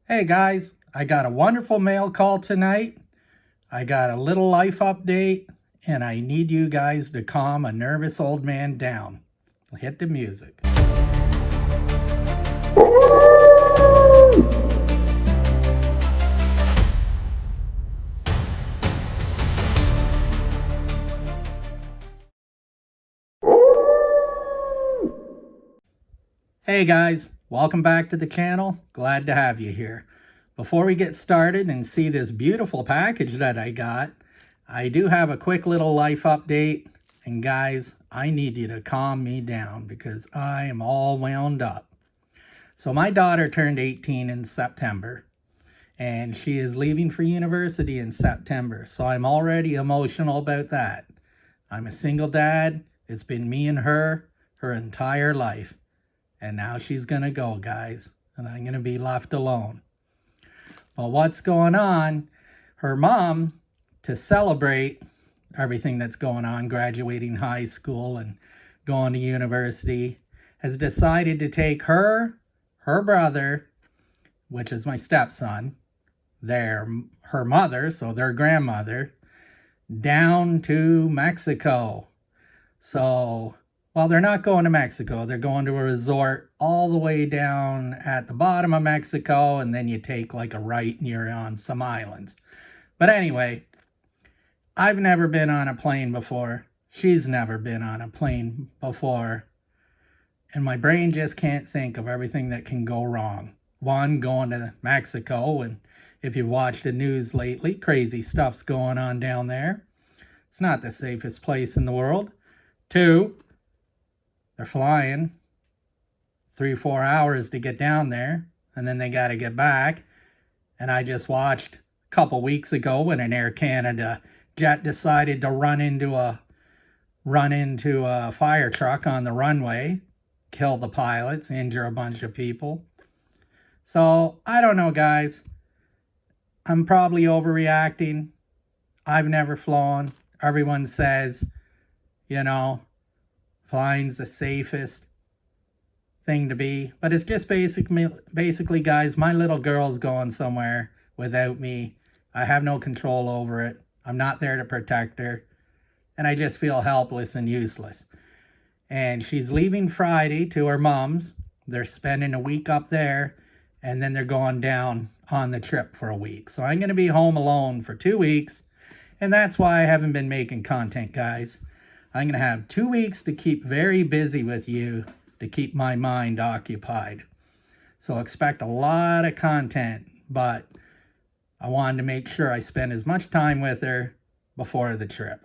Hey guys, I got a wonderful mail call tonight. I got a little life update, and I need you guys to calm a nervous old man down. Hit the music. Hey guys, welcome back to the channel. Glad to have you here. Before we get started and see this beautiful package that I got, I do have a quick little life update. And guys, I need you to calm me down because I am all wound up. So my daughter turned 18 in September, and she is leaving for university in September. So I'm already emotional about that. I'm a single dad. It's been me and her entire life. And now she's going to go, guys, and I'm going to be left alone. Well, what's going on? Her mom, to celebrate everything that's going on, graduating high school and going to university, has decided to take her brother, which is my stepson, her mother, so their grandmother, down to Mexico. So, well, they're not going to Mexico. They're going to a resort all the way down at the bottom of Mexico, and then you take like a right and you're on some islands. But anyway, I've never been on a plane before. She's never been on a plane before. And my brain just can't think of everything that can go wrong. One, going to Mexico, and if you've watched the news lately, crazy stuff's going on down there. It's not the safest place in the world. Two, they're flying 3-4 hours to get down there, and then they got to get back. And I just watched a couple weeks ago when an Air Canada jet decided to run into a fire truck on the runway, kill the pilots, injure a bunch of people. So I don't know, guys. I'm probably overreacting. I've never flown. Everyone says, flying's the safest thing to be. But it's just basically, guys, my little girl's going somewhere without me. I have no control over it. I'm not there to protect her. And I just feel helpless and useless. And she's leaving Friday to her mom's. They're spending a week up there, and then they're going down on the trip for a week. So I'm going to be home alone for 2 weeks. And that's why I haven't been making content, guys. I'm going to have 2 weeks to keep very busy with you, to keep my mind occupied. So expect a lot of content, but I wanted to make sure I spend as much time with her before the trip.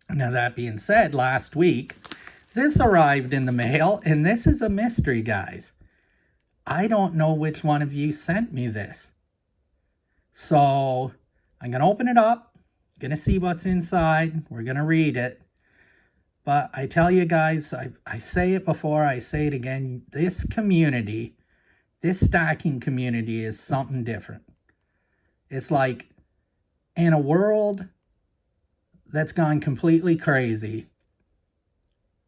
Now, that being said, last week, this arrived in the mail, and this is a mystery, guys. I don't know which one of you sent me this. So I'm going to open it up, going to see what's inside. We're going to read it. But I tell you guys, I say it before, I say it again, this community, this stacking community is something different. It's like in a world that's gone completely crazy,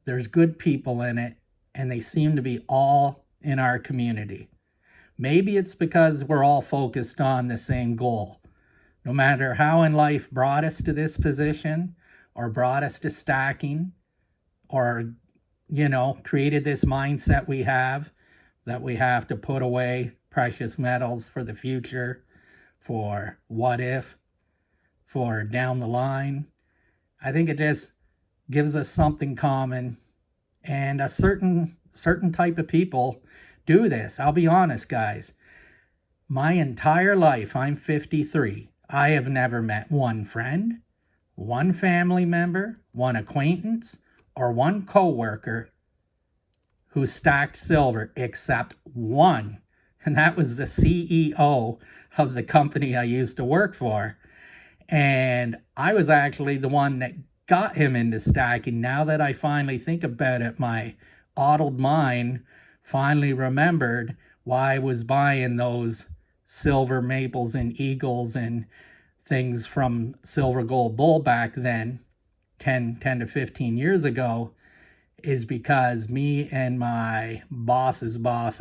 there's good people in it, and they seem to be all in our community. Maybe it's because we're all focused on the same goal. No matter how in life brought us to this position, or brought us to stacking, or, created this mindset we have, that we have to put away precious metals for the future, for what if, for down the line. I think it just gives us something common, and a certain type of people do this. I'll be honest, guys. My entire life, I'm 53. I have never met one friend, one family member, one acquaintance, or one coworker who stacked silver, except one. And that was the CEO of the company I used to work for. And I was actually the one that got him into stacking. Now that I finally think about it, my addled mind finally remembered why I was buying those silver maples and eagles and things from Silver Gold Bull back then, 10 to 15 years ago, is because me and my boss's boss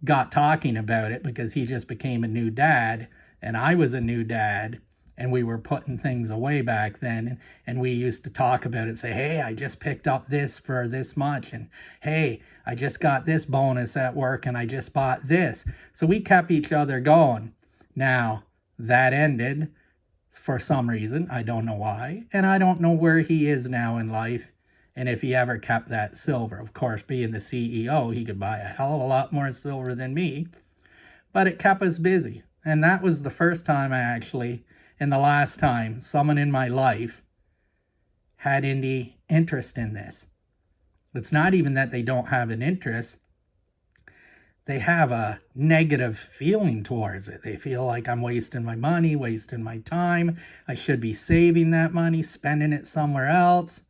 got talking about it because he just became a new dad and I was a new dad, and we were putting things away back then, and we used to talk about it, say, hey, I just picked up this for this much, and hey, I just got this bonus at work and I just bought this. So we kept each other going. Now that ended for some reason. I don't know why, and I don't know where he is now in life and if he ever kept that silver. Of course, being the CEO, he could buy a hell of a lot more silver than me, but it kept us busy. And that was the first time I actually, and the last time, someone in my life had any interest in this. It's not even that they don't have an interest. They have a negative feeling towards it. They feel like I'm wasting my money, wasting my time. I should be saving that money, spending it somewhere else.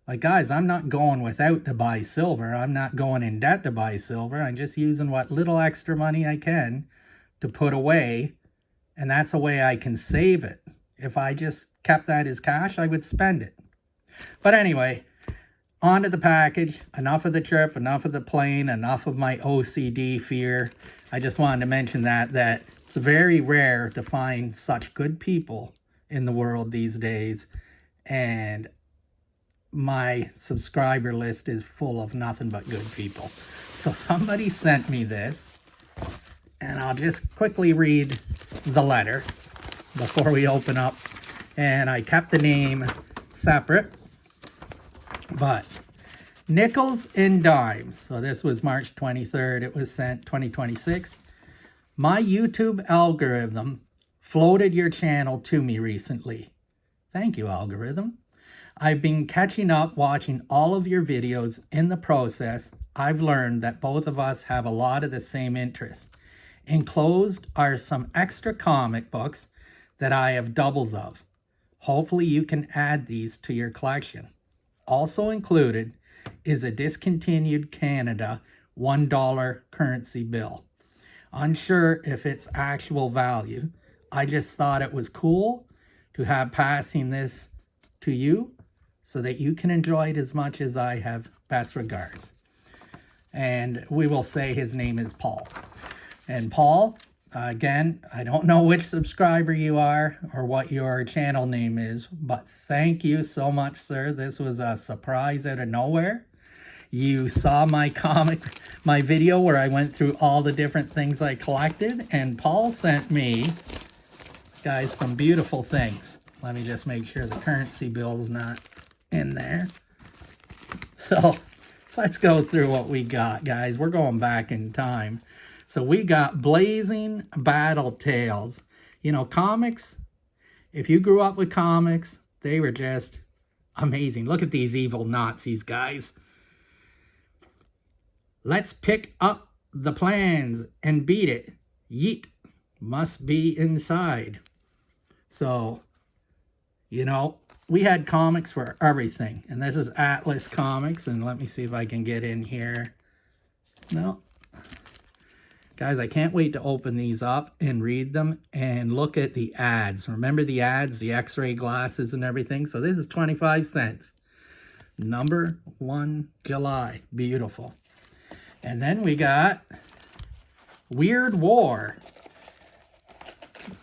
Like, guys, I'm not going without to buy silver. I'm not going in debt to buy silver. I'm just using what little extra money I can to put away, and that's the way I can save it. If I just kept that as cash, I would spend it. But anyway, on to the package. Enough of the trip, enough of the plane, enough of my OCD fear. I just wanted to mention that it's very rare to find such good people in the world these days, and my subscriber list is full of nothing but good people. So somebody sent me this, and I'll just quickly read the letter before we open up. And I kept the name separate, but nickels and dimes. So this was March 23rd. It was sent 2026. My YouTube algorithm floated your channel to me recently. Thank you, algorithm. I've been catching up watching all of your videos. In the process, I've learned that both of us have a lot of the same interests. Enclosed are some extra comic books that I have doubles of. Hopefully you can add these to your collection. Also included is a discontinued Canada $1 currency bill. Unsure if it's actual value. I just thought it was cool to have passing this to you so that you can enjoy it as much as I have. Best regards. And we will say his name is Paul. And Paul, again, I don't know which subscriber you are or what your channel name is, but thank you so much, sir. This was a surprise out of nowhere. You saw my video where I went through all the different things I collected, and Paul sent me, guys, some beautiful things. Let me just make sure the currency bill's not in there. So let's go through what we got, guys. We're going back in time. So we got Blazing Battle Tales. You know, comics, if you grew up with comics, they were just amazing. Look at these evil Nazis, guys. Let's pick up the plans and beat it. Yeet must be inside. So, you know, we had comics for everything. And this is Atlas Comics. And let me see if I can get in here. No. Guys, I can't wait to open these up and read them and look at the ads. Remember the ads, the x-ray glasses and everything? So this is 25 cents. Number 1 July. Beautiful. And then we got Weird War.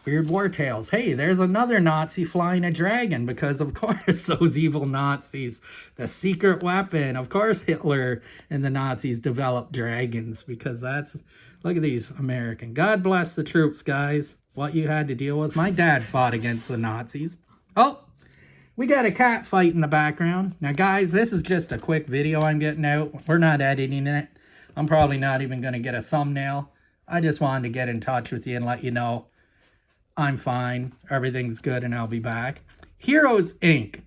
Weird War Tales. Hey, there's another Nazi flying a dragon because, of course, those evil Nazis, the secret weapon. Of course, Hitler and the Nazis developed dragons because that's, look at these American. God bless the troops, guys. What you had to deal with. My dad fought against the Nazis. Oh, we got a cat fight in the background. Now, guys, this is just a quick video I'm getting out. We're not editing it. I'm probably not even going to get a thumbnail. I just wanted to get in touch with you and let you know I'm fine, everything's good, and I'll be back. Heroes Inc.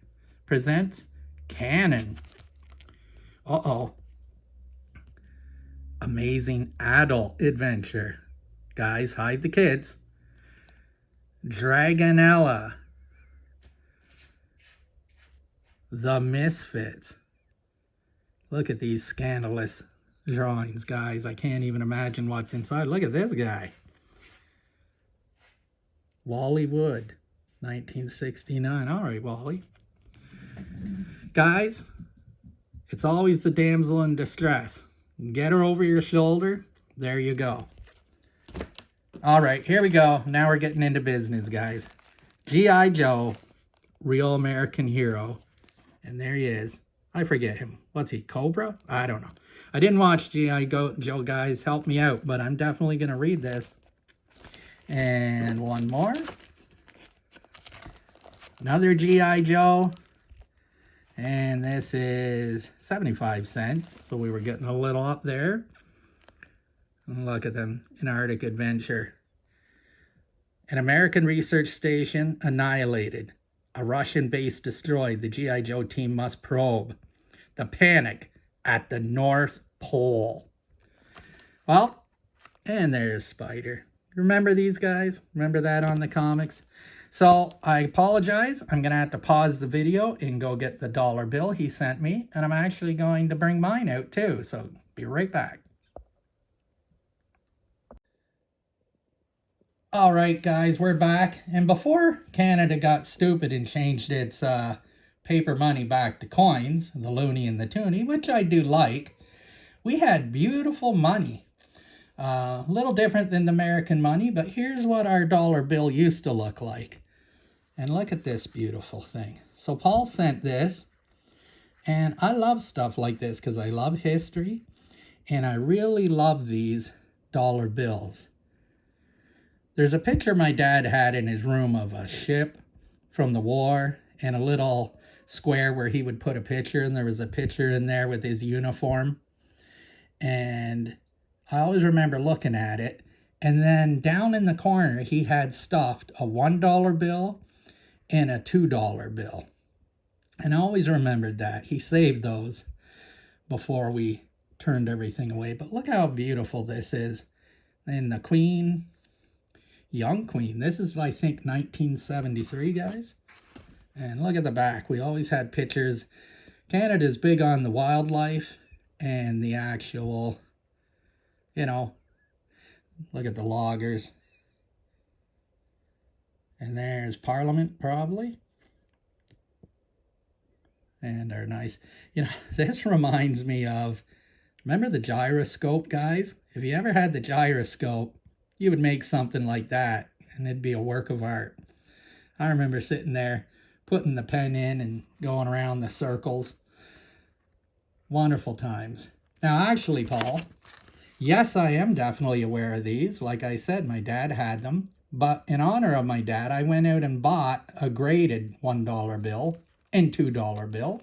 presents Canon. Uh-oh. Amazing adult adventure. Guys, hide the kids. Dragonella. The Misfits. Look at these scandalous drawings, guys. I can't even imagine what's inside. Look at this guy. Wally Wood, 1969. All right, Wally. Guys, it's always the damsel in distress. Get her over your shoulder. there you go. All right, here we go. Now we're getting into business, guys. G.I. Joe, real American hero. And there he is. I forget him. What's he, Cobra? I don't know. I didn't watch G.I. Joe, guys. Help me out. But I'm definitely going to read this. And one more. Another G.I. Joe. And this is 75 cents. So we were getting a little up there. And look at them. An Arctic Adventure. An American research station annihilated. A Russian base destroyed. The G.I. Joe team must probe. The panic at the North Pole. Well, and there's Spider. Remember these guys? Remember that on the comics? So I apologize. I'm going to have to pause the video and go get the dollar bill he sent me. And I'm actually going to bring mine out too. So be right back. All right, guys, we're back. And before Canada got stupid and changed its paper money back to coins, the loonie and the toonie, which I do like, we had beautiful money. A little different than the American money, but here's what our dollar bill used to look like. And look at this beautiful thing. So Paul sent this, and I love stuff like this because I love history, and I really love these dollar bills. There's a picture my dad had in his room of a ship from the war and a little square where he would put a picture, and there was a picture in there with his uniform. And I always remember looking at it. And then down in the corner, he had stuffed a $1 bill and a $2 bill. And I always remembered that. He saved those before we turned everything away. But look how beautiful this is. And the Queen... Young Queen. This is, I think, 1973, guys. And look at the back. We always had pictures. Canada's big on the wildlife and the actual, you know, look at the loggers. And there's Parliament, probably. And our nice, you know, this reminds me of, remember the gyroscope, guys? If you ever had the gyroscope, you would make something like that, and it'd be a work of art. I remember sitting there, putting the pen in and going around the circles. Wonderful times. Now, actually, Paul, yes, I am definitely aware of these. Like I said, my dad had them. But in honor of my dad, I went out and bought a graded $1 bill and $2 bill.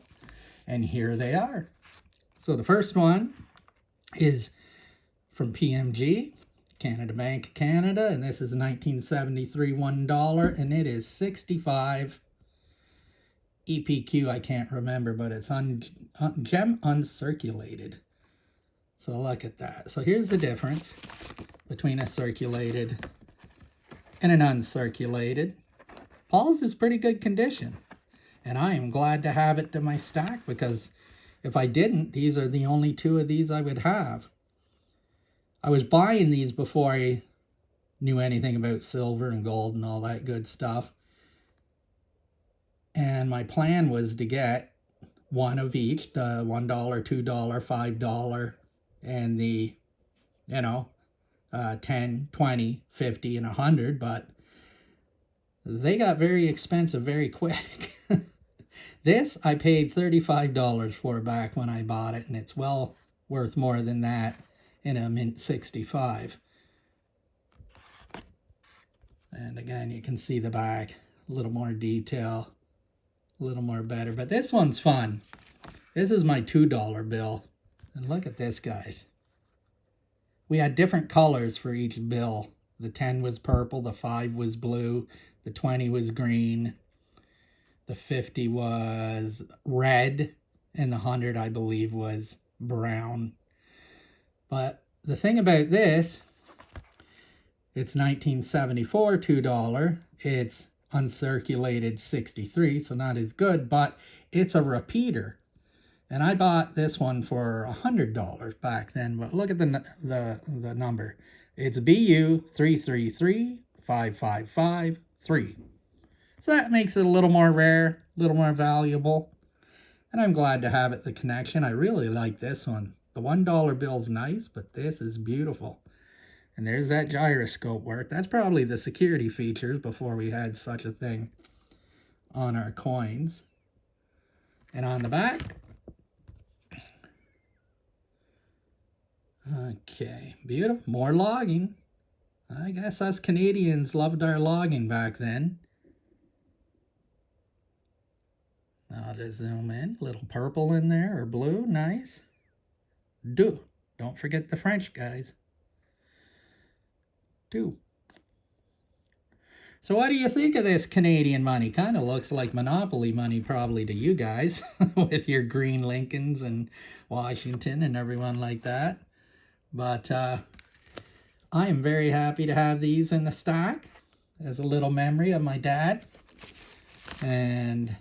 And here they are. So the first one is from PMG. Canada Bank of Canada, and this is 1973 $1, and it is 65 EPQ. I can't remember, but it's gem uncirculated. So look at that. So here's the difference between a circulated and an uncirculated. Paul's is pretty good condition, and I am glad to have it to my stack, because if I didn't, these are the only two of these I would have. I was buying these before I knew anything about silver and gold and all that good stuff. And my plan was to get one of each, the $1, $2, $5, and the, you know, 10, 20, 50, and 100. But they got very expensive very quick. This I paid $35 for back when I bought it, and it's well worth more than that in a mint 65. And again, you can see the back, a little more detail, a little more better. But this one's fun. This is my $2 bill. And look at this, guys. We had different colors for each bill. The 10 was purple, the 5 was blue, the 20 was green, the 50 was red, and the 100, I believe, was brown. But the thing about this, it's 1974 $2. It's uncirculated 63, so not as good, but it's a repeater. And I bought this one for $100 back then. But look at the number. It's BU 333555-3. So that makes it a little more rare, a little more valuable. And I'm glad to have it, the connection. I really like this one. The $1 bill's nice, but this is beautiful. And there's that gyroscope work. That's probably the security features before we had such a thing on our coins. And on the back, okay, beautiful. More logging. I guess us Canadians loved our logging back then. Now to zoom in, little purple in there, or blue, nice. Don't forget the French, guys. So what do you think of this Canadian money? Kind of looks like Monopoly money probably to you guys with your green Lincolns and Washington and everyone like that. But I am very happy to have these in the stock as a little memory of my dad. And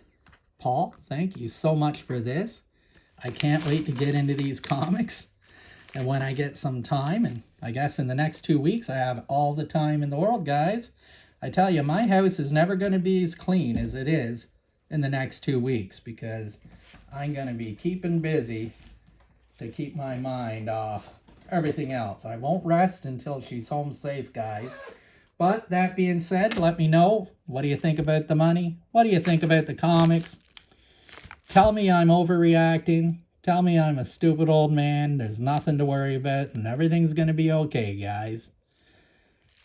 Paul, thank you so much for this. I can't wait to get into these comics. And when I get some time, and I guess in the next 2 weeks, I have all the time in the world, guys. I tell you, my house is never going to be as clean as it is in the next 2 weeks because I'm going to be keeping busy to keep my mind off everything else. I won't rest until she's home safe, guys. But that being said, let me know. What do you think about the money? What do you think about the comics? Tell me I'm overreacting. Tell me I'm a stupid old man. There's nothing to worry about and everything's going to be okay, guys.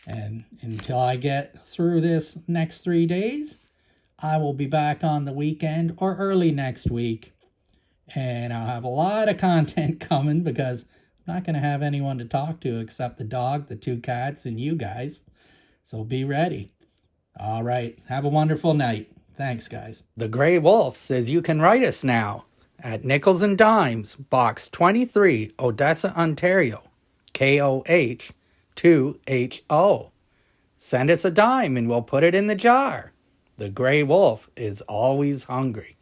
And until I get through this next 3 days, I will be back on the weekend or early next week. And I'll have a lot of content coming because I'm not going to have anyone to talk to except the dog, the 2 cats, and you guys. So be ready. All right. Have a wonderful night. Thanks, guys. The Gray Wolf says you can write us now at Nickels and Dimes, Box 23, Odessa, Ontario, KOH 2HO. Send us a dime and we'll put it in the jar. The Gray Wolf is always hungry.